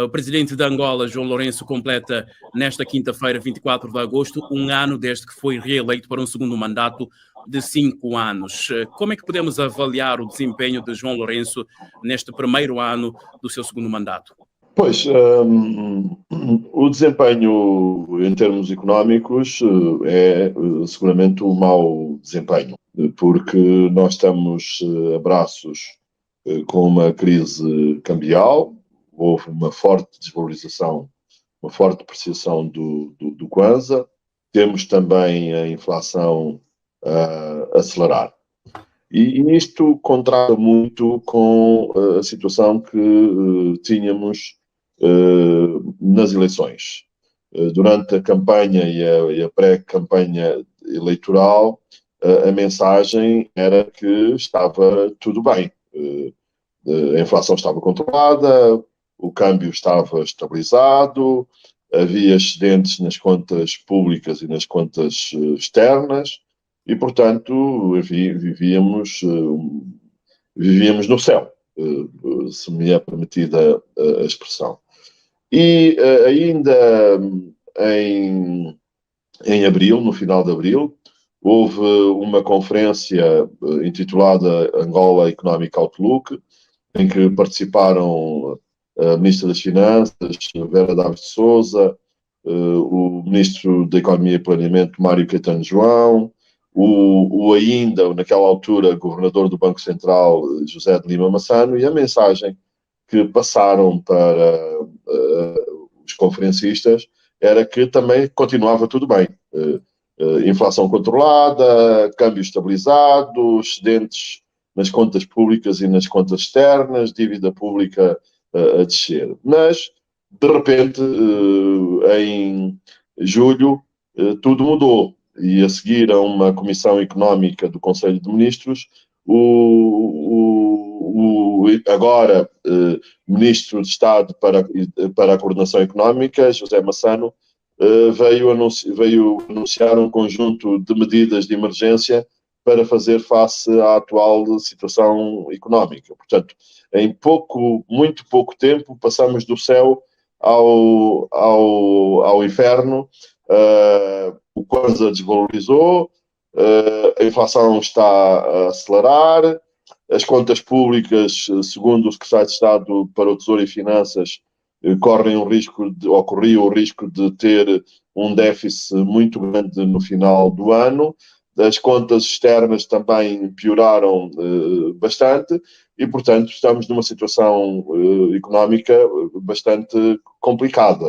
O presidente de Angola, João Lourenço, completa nesta quinta-feira, 24 de agosto, um ano desde que foi reeleito para um segundo mandato de 5 anos. Como é que podemos avaliar o desempenho de João Lourenço neste primeiro ano do seu segundo mandato? Pois, o desempenho em termos económicos é seguramente um mau desempenho, porque nós estamos a braços com uma crise cambial, houve uma forte desvalorização, uma forte depreciação do Kwanza, temos também a inflação a acelerar. E isto contrasta muito com a situação que tínhamos nas eleições. Durante a campanha e a pré-campanha eleitoral, a mensagem era que estava tudo bem. A inflação estava controlada, o câmbio estava estabilizado, havia excedentes nas contas públicas e nas contas externas e, portanto, vivíamos no céu, se me é permitida a expressão. E ainda em abril, no final de abril, houve uma conferência intitulada Angola Economic Outlook, em que participaram a Ministra das Finanças, Vera Daves de Sousa, o Ministro da Economia e Planeamento, Mário Caetano João, o ainda, naquela altura, Governador do Banco Central, José de Lima Massano, e a mensagem que passaram para os conferencistas era que também continuava tudo bem. Inflação controlada, câmbio estabilizado, excedentes nas contas públicas e nas contas externas, dívida pública a descer. Mas, de repente, em julho, tudo mudou. E a seguir a uma comissão económica do Conselho de Ministros, agora Ministro de Estado para a Coordenação Económica, José Massano, veio anunciar um conjunto de medidas de emergência para fazer face à atual situação económica. Portanto, em muito pouco tempo, passamos do céu ao inferno. O Kwanza desvalorizou, a inflação está a acelerar, as contas públicas, segundo o Secretário de Estado para o Tesouro e Finanças, corriam o risco de ter um déficit muito grande no final do ano. As contas externas também pioraram bastante e, portanto, estamos numa situação económica bastante complicada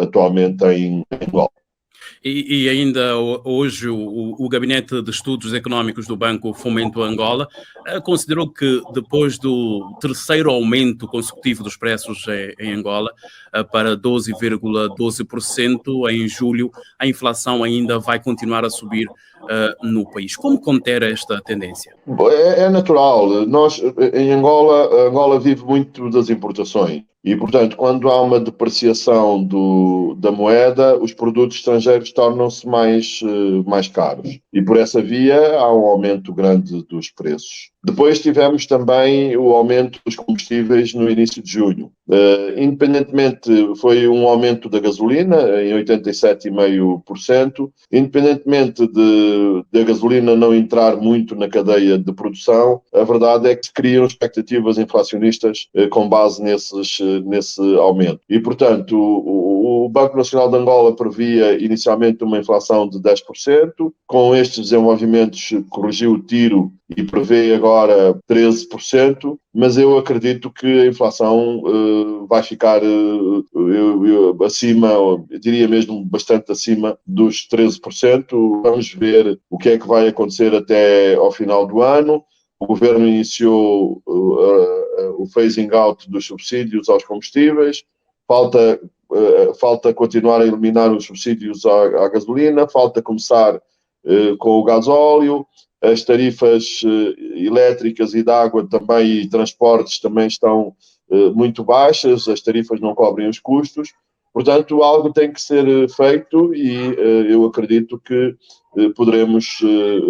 atualmente em Angola. E ainda hoje o Gabinete de Estudos Económicos do Banco Fomento Angola considerou que depois do terceiro aumento consecutivo dos preços em Angola para 12,12% em julho, a inflação ainda vai continuar a subir no país. Como conter esta tendência? É natural. Nós, em Angola vive muito das importações. E, portanto, quando há uma depreciação da moeda, os produtos estrangeiros tornam-se mais caros. E, por essa via, há um aumento grande dos preços. Depois tivemos também o aumento dos combustíveis no início de julho. Independentemente, foi um aumento da gasolina em 87,5%. Independentemente da gasolina não entrar muito na cadeia de produção, a verdade é que se criam expectativas inflacionistas com base nesse aumento. E, portanto, o Banco Nacional de Angola previa inicialmente uma inflação de 10%. Com estes desenvolvimentos, corrigiu o tiro e prevê agora 13%, mas eu acredito que a inflação vai ficar acima, eu diria mesmo bastante acima dos 13%. Vamos ver o que é que vai acontecer até ao final do ano. O governo iniciou o phasing out dos subsídios aos combustíveis, falta continuar a eliminar os subsídios à gasolina, falta começar com o gasóleo, as tarifas elétricas e de água também e transportes também estão muito baixas, as tarifas não cobrem os custos, portanto algo tem que ser feito e eu acredito que poderemos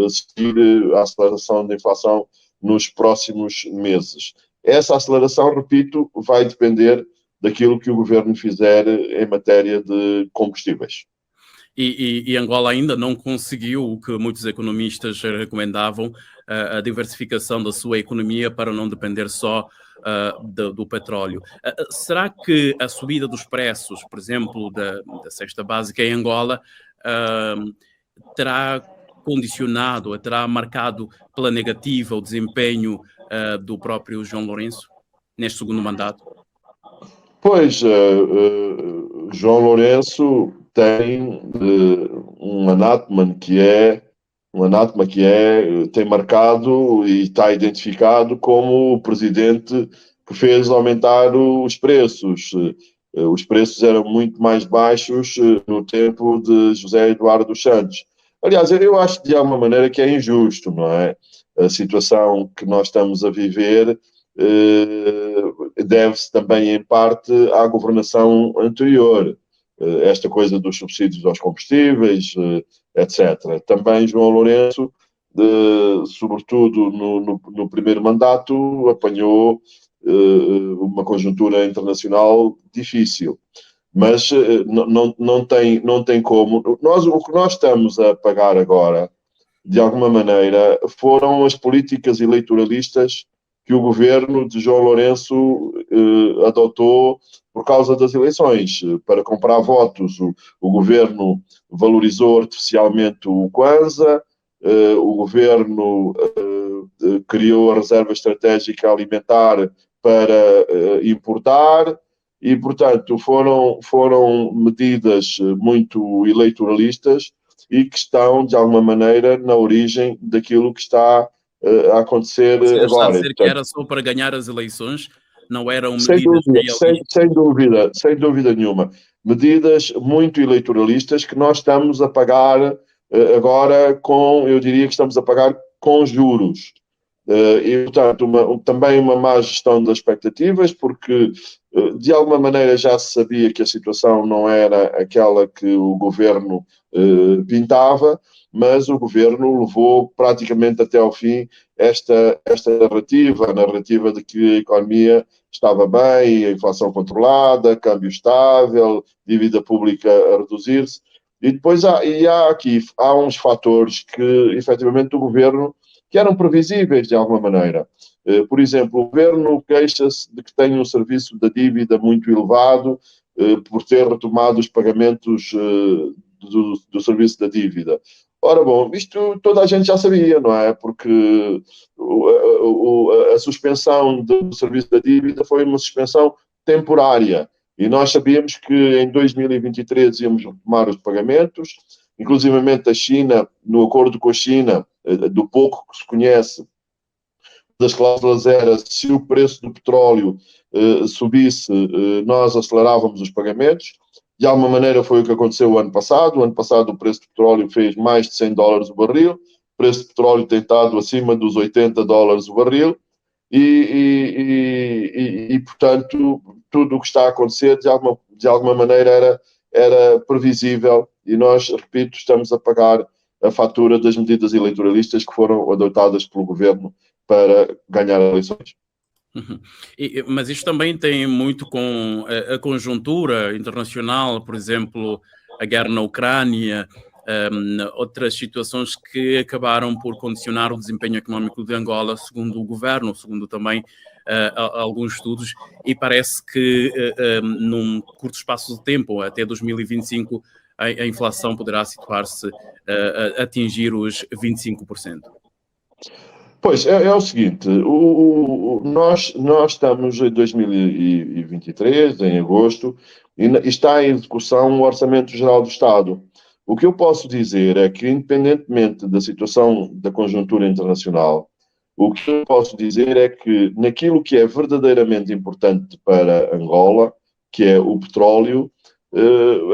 assistir à aceleração da inflação nos próximos meses. Essa aceleração, repito, vai depender daquilo que o governo fizer em matéria de combustíveis. E Angola ainda não conseguiu o que muitos economistas recomendavam, a diversificação da sua economia para não depender só do petróleo. Será que a subida dos preços, por exemplo, da cesta básica em Angola, terá condicionado, terá marcado pela negativa o desempenho do próprio João Lourenço neste segundo mandato? Pois, João Lourenço tem um anátema tem marcado e está identificado como o presidente que fez aumentar os preços. Os preços eram muito mais baixos no tempo de José Eduardo dos Santos. Aliás, eu acho de alguma maneira que é injusto, não é? A situação que nós estamos a viver deve-se também, em parte, à governação anterior. Esta coisa dos subsídios aos combustíveis, etc. Também João Lourenço, sobretudo no primeiro mandato, apanhou uma conjuntura internacional difícil. Mas não tem como. O que nós estamos a pagar agora, de alguma maneira, foram as políticas eleitoralistas que o governo de João Lourenço adotou por causa das eleições. Para comprar votos, o governo valorizou artificialmente o Kwanza, o governo criou a reserva estratégica alimentar para importar e, portanto, foram medidas muito eleitoralistas e que estão, de alguma maneira, na origem daquilo que está a acontecer Você está a agora. dizer Portanto, que era só para ganhar as eleições, não eram sem medidas dúvida, realistas? sem dúvida nenhuma. Medidas muito eleitoralistas que nós estamos a pagar agora eu diria que estamos a pagar com juros. E, portanto, também uma má gestão das expectativas, porque de alguma maneira já se sabia que a situação não era aquela que o governo pintava, mas o governo levou praticamente até ao fim esta narrativa, a narrativa de que a economia estava bem, a inflação controlada, câmbio estável, dívida pública a reduzir-se. E depois há uns fatores que, efetivamente, o governo que eram previsíveis de alguma maneira. Por exemplo, o governo queixa-se de que tem um serviço da dívida muito elevado por ter retomado os pagamentos do serviço da dívida. Ora bom, isto toda a gente já sabia, não é? Porque a suspensão do serviço da dívida foi uma suspensão temporária. E nós sabíamos que em 2023 íamos retomar os pagamentos, inclusivamente a China, no acordo com a China, do pouco que se conhece das cláusulas era se o preço do petróleo subisse, nós acelerávamos os pagamentos. De alguma maneira foi o que aconteceu o ano passado. O ano passado o preço do petróleo fez mais de $100 o barril. O preço do petróleo tem estado acima dos $80 o barril. E, portanto, tudo o que está a acontecer, de alguma maneira, era previsível. E nós, repito, estamos a pagar a fatura das medidas eleitoralistas que foram adotadas pelo governo para ganhar eleições. Uhum. Mas isto também tem muito com a conjuntura internacional, por exemplo, a guerra na Ucrânia, outras situações que acabaram por condicionar o desempenho económico de Angola, segundo o governo, segundo também alguns estudos, e parece que num curto espaço de tempo, até 2025, a inflação poderá situar-se a atingir os 25%. Pois, é o seguinte, nós estamos em 2023, em agosto, e está em execução o Orçamento Geral do Estado. O que eu posso dizer é que, independentemente da situação da conjuntura internacional, o que eu posso dizer é que naquilo que é verdadeiramente importante para Angola, que é o petróleo,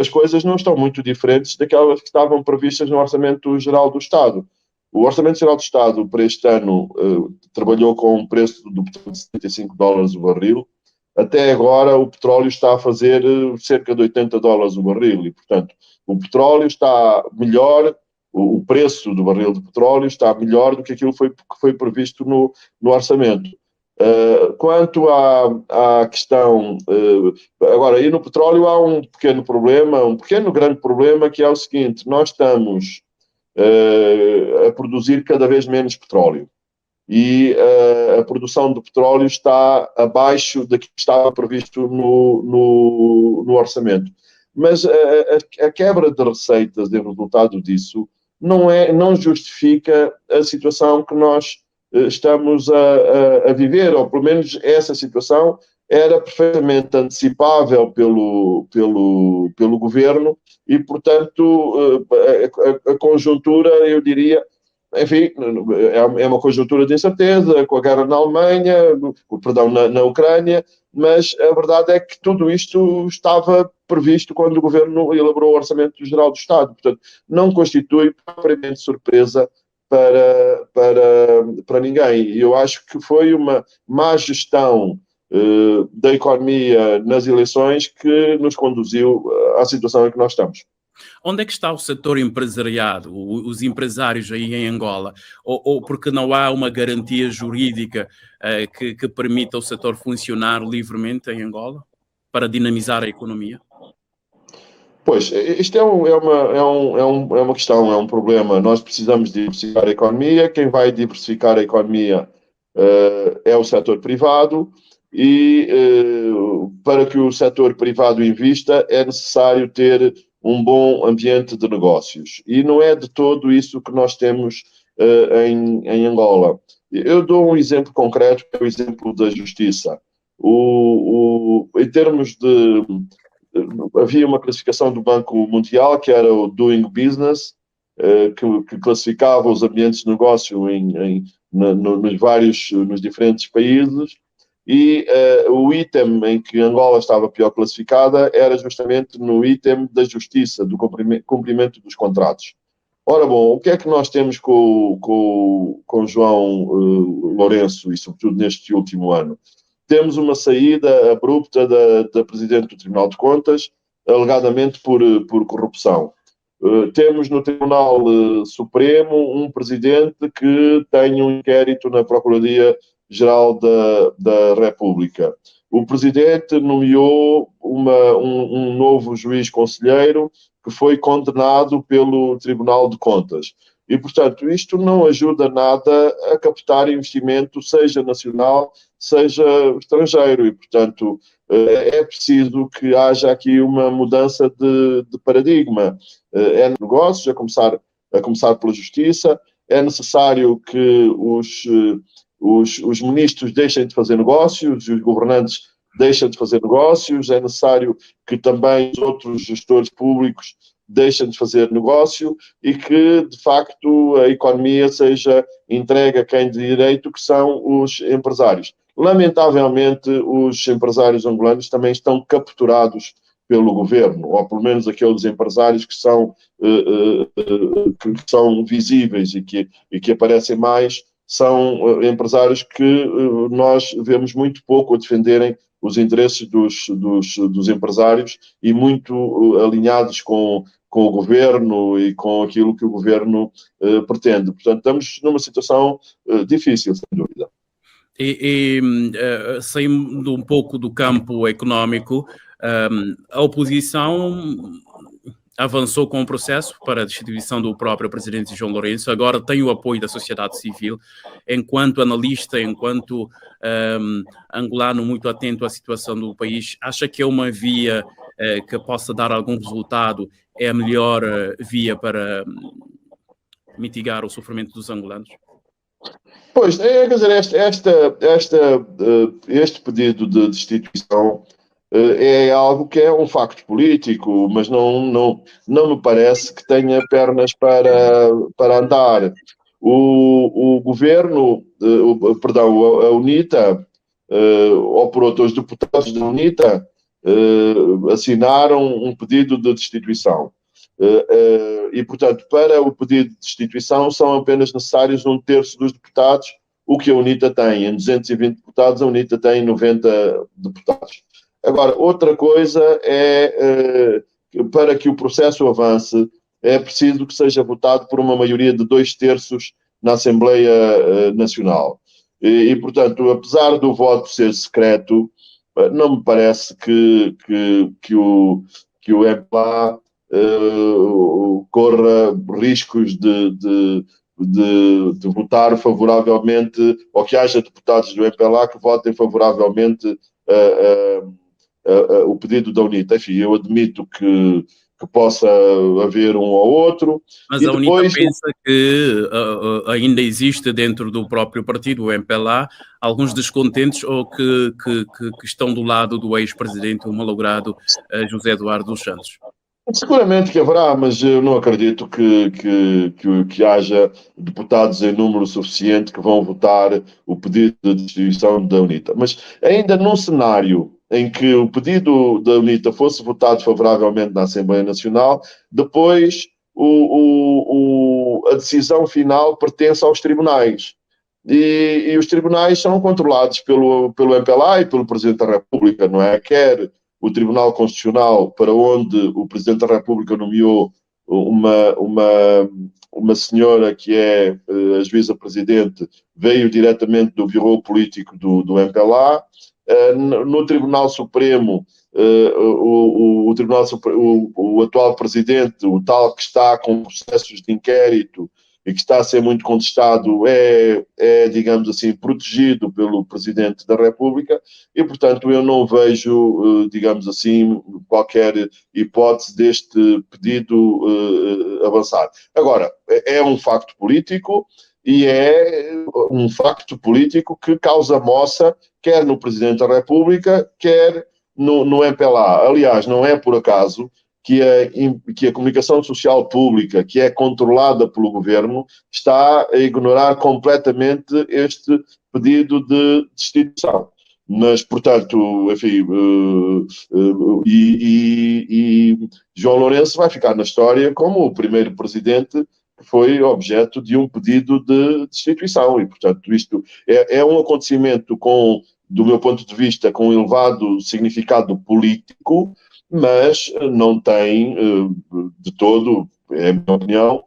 as coisas não estão muito diferentes daquelas que estavam previstas no Orçamento Geral do Estado. O Orçamento Geral do Estado para este ano trabalhou com um preço do petróleo de $75 o barril. Até agora o petróleo está a fazer cerca de $80 o barril e, portanto, o petróleo está melhor, o preço do barril de petróleo está melhor do que aquilo que foi previsto no orçamento. Quanto à questão, agora, e no petróleo há um pequeno problema, grande problema, que é o seguinte: nós estamos a produzir cada vez menos petróleo e a produção de petróleo está abaixo daquilo que estava previsto no orçamento. Mas a quebra de receitas em resultado disso não justifica a situação que nós estamos a viver, ou pelo menos essa situação era perfeitamente antecipável pelo governo e, portanto, a conjuntura, eu diria, enfim, é uma conjuntura de incerteza, com a guerra na Alemanha, perdão, na Ucrânia, mas a verdade é que tudo isto estava previsto quando o governo elaborou o Orçamento Geral do Estado. Portanto, não constitui propriamente surpresa para ninguém. E eu acho que foi uma má gestão da economia nas eleições que nos conduziu à situação em que nós estamos. Onde é que está o setor empresariado, os empresários aí em Angola? Ou porque não há uma garantia jurídica que permita o setor funcionar livremente em Angola para dinamizar a economia? Pois, isto é uma questão, é um problema. Nós precisamos diversificar a economia. Quem vai diversificar a economia é o setor privado e para que o setor privado invista é necessário ter um bom ambiente de negócios. E não é de todo isso que nós temos em Angola. Eu dou um exemplo concreto, que é o exemplo da justiça. Em termos de... Havia uma classificação do Banco Mundial, que era o Doing Business, que classificava os ambientes de negócio nos diferentes países, e o item em que Angola estava pior classificada era justamente no item da justiça, do cumprimento dos contratos. Ora bom, o que é que nós temos com João Lourenço, e sobretudo neste último ano? Temos uma saída abrupta da Presidente do Tribunal de Contas, alegadamente por corrupção. Temos no Tribunal Supremo um Presidente que tem um inquérito na Procuradoria-Geral da República. O Presidente nomeou um novo juiz conselheiro que foi condenado pelo Tribunal de Contas. E, portanto, isto não ajuda nada a captar investimento, seja nacional, seja estrangeiro. E, portanto, é preciso que haja aqui uma mudança de paradigma. É negócios, a começar pela justiça. É necessário que os ministros deixem de fazer negócios, os governantes deixem de fazer negócios. É necessário que também os outros gestores públicos deixem de fazer negócio e que, de facto, a economia seja entregue a quem de direito, que são os empresários. Lamentavelmente, os empresários angolanos também estão capturados pelo governo, ou pelo menos aqueles empresários que são visíveis e que aparecem mais, são empresários que nós vemos muito pouco a defenderem os interesses dos empresários e muito alinhados com o governo e com aquilo que o governo pretende. Portanto, estamos numa situação difícil, sem dúvida. Saindo um pouco do campo económico, a oposição avançou com o processo para a destituição do próprio presidente João Lourenço, agora tem o apoio da sociedade civil. Enquanto analista, enquanto angolano muito atento à situação do país, acha que é uma via que possa dar algum resultado, é a melhor via para mitigar o sofrimento dos angolanos? Pois, quer dizer, este pedido de destituição é algo que é um facto político, mas não me parece que tenha pernas para andar. O governo, perdão, a UNITA, ou por outros deputados da UNITA, assinaram um pedido de destituição. E, portanto, para o pedido de destituição são apenas necessários 1/3 dos deputados, o que a UNITA tem. Em 220 deputados, a UNITA tem 90 deputados. Agora, outra coisa é, para que o processo avance, é preciso que seja votado por uma maioria de 2/3 na Assembleia Nacional. Portanto, apesar do voto ser secreto, não me parece que o MPLA corra riscos de votar favoravelmente, ou que haja deputados do MPLA que votem favoravelmente o pedido da UNITA. Enfim, eu admito que possa haver um ou outro. Mas E a UNITA depois pensa que ainda existe dentro do próprio partido, o MPLA, alguns descontentes ou que estão do lado do ex-presidente, o malogrado José Eduardo dos Santos. seguramente que haverá, mas eu não acredito que haja deputados em número suficiente que vão votar o pedido de destituição da UNITA. Mas ainda num cenário em que o pedido da UNITA fosse votado favoravelmente na Assembleia Nacional, depois a decisão final pertence aos tribunais. E os tribunais são controlados pelo MPLA e pelo Presidente da República, não é? Quer o Tribunal Constitucional, para onde o Presidente da República nomeou uma senhora que é a juíza-presidente, veio diretamente do Bureau Político do MPLA. No Tribunal Supremo, o atual Presidente, o tal que está com processos de inquérito e que está a ser muito contestado, digamos assim, protegido pelo Presidente da República e, portanto, eu não vejo, digamos assim, qualquer hipótese deste pedido avançar. Agora, é um facto político e é um facto político que causa moça, quer no Presidente da República, quer no MPLA. Aliás, não é por acaso que a comunicação social pública, que é controlada pelo governo, está a ignorar completamente este pedido de destituição. Mas, portanto, enfim, João Lourenço vai ficar na história como o primeiro presidente que foi objeto de um pedido de destituição. E, portanto, isto é um acontecimento do meu ponto de vista, com um elevado significado político, mas não tem de todo, é a minha opinião,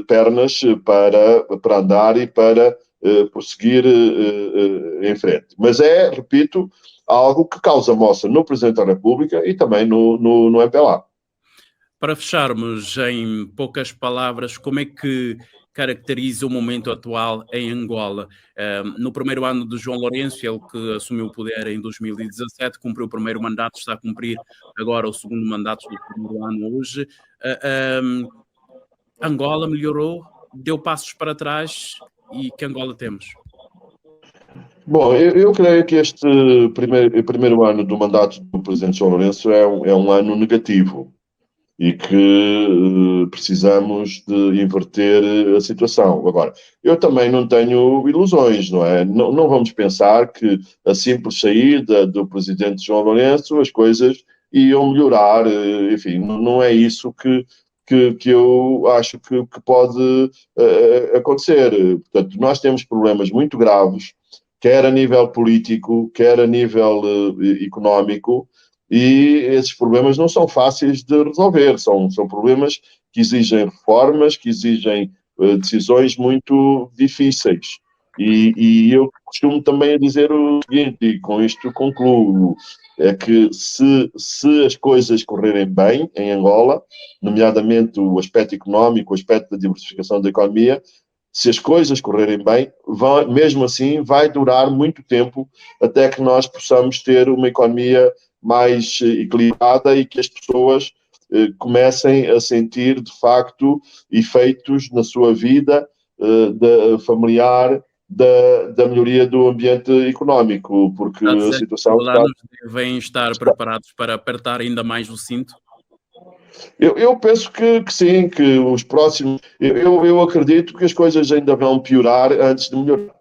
pernas para andar e para prosseguir em frente. Mas repito, algo que causa moça no Presidente da República e também no MPLA. Para fecharmos, em poucas palavras, como é que caracteriza o momento atual em Angola? No primeiro ano de João Lourenço, ele que assumiu o poder em 2017, cumpriu o primeiro mandato, está a cumprir agora o segundo mandato do primeiro ano hoje. Angola melhorou, deu passos para trás e que Angola temos? Bom, eu creio que este primeiro ano do mandato do Presidente João Lourenço é um ano negativo e que precisamos de inverter a situação. Agora, eu também não tenho ilusões, não é? Não vamos pensar que a simples saída do Presidente João Lourenço as coisas iam melhorar, enfim, não é isso que eu acho que pode acontecer. Portanto, nós temos problemas muito graves, quer a nível político, quer a nível económico, e esses problemas não são fáceis de resolver, são problemas que exigem reformas, que exigem decisões muito difíceis. E eu costumo também dizer o seguinte, e com isto concluo, é que se as coisas correrem bem em Angola, nomeadamente o aspecto económico, o aspecto da diversificação da economia, se as coisas correrem bem, mesmo assim vai durar muito tempo até que nós possamos ter uma economia mais equilibrada e que as pessoas comecem a sentir, de facto, efeitos na sua vida familiar da melhoria do ambiente económico, porque a situação... Os angolanos devem estar preparados para apertar ainda mais o cinto? Eu penso que sim, que os próximos... Eu acredito que as coisas ainda vão piorar antes de melhorar.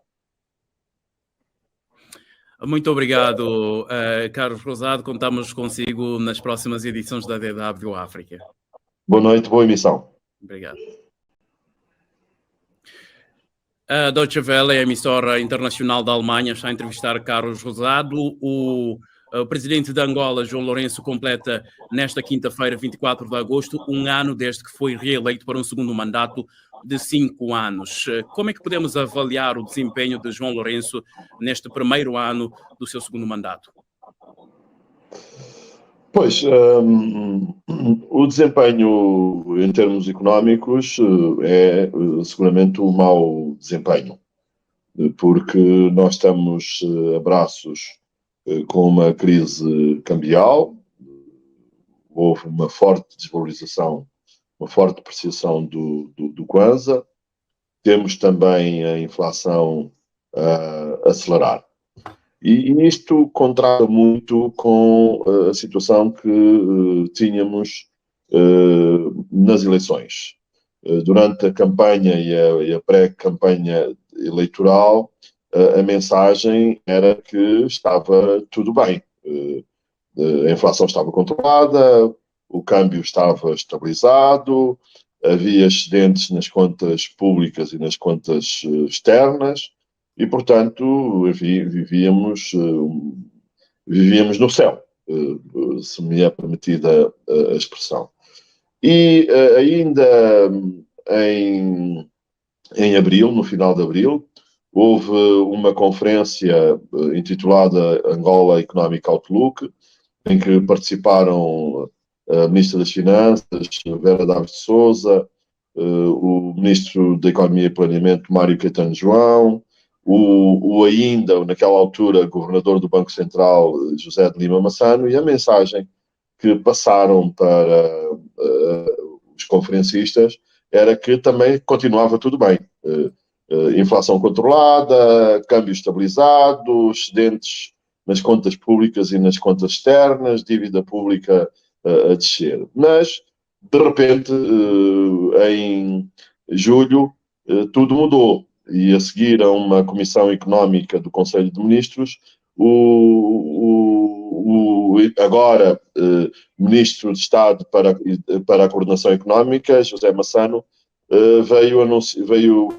Muito obrigado, Carlos Rosado. Contamos consigo nas próximas edições da DW África. Boa noite, boa emissão. Obrigado. A Deutsche Welle, a emissora internacional da Alemanha, está a entrevistar Carlos Rosado. O presidente de Angola, João Lourenço, completa nesta quinta-feira, 24 de agosto, um ano desde que foi reeleito para um segundo mandato de 5 anos. Como é que podemos avaliar o desempenho de João Lourenço neste primeiro ano do seu segundo mandato? Pois, o desempenho em termos económicos é seguramente um mau desempenho, porque nós estamos a braços com uma crise cambial, houve uma forte desvalorização, uma forte depreciação do Kwanza, temos também a inflação a acelerar. E isto contrasta muito com a situação que tínhamos nas eleições. Durante a campanha e a pré-campanha eleitoral, a mensagem era que estava tudo bem. A inflação estava controlada, o câmbio estava estabilizado, havia excedentes nas contas públicas e nas contas externas, e, portanto, vivíamos no céu, se me é permitida a expressão. E ainda em abril, no final de abril, houve uma conferência intitulada Angola Economic Outlook, em que participaram a Ministra das Finanças, Vera Daves de Sousa, o Ministro da Economia e Planeamento, Mário Caetano João, ainda, naquela altura, Governador do Banco Central, José de Lima Massano, e a mensagem que passaram para os conferencistas era que também continuava tudo bem. Inflação controlada, câmbio estabilizado, excedentes nas contas públicas e nas contas externas, dívida pública a descer. Mas, de repente, em julho, tudo mudou. E a seguir a uma comissão económica do Conselho de Ministros, agora Ministro de Estado para a Coordenação Económica, José Massano, veio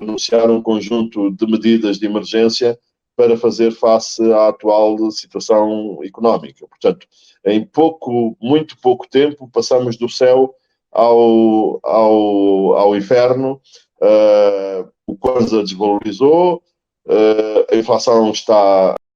anunciar um conjunto de medidas de emergência para fazer face à atual situação económica. Portanto, em muito pouco tempo, passamos do céu ao inferno. O Kwanza desvalorizou, a inflação está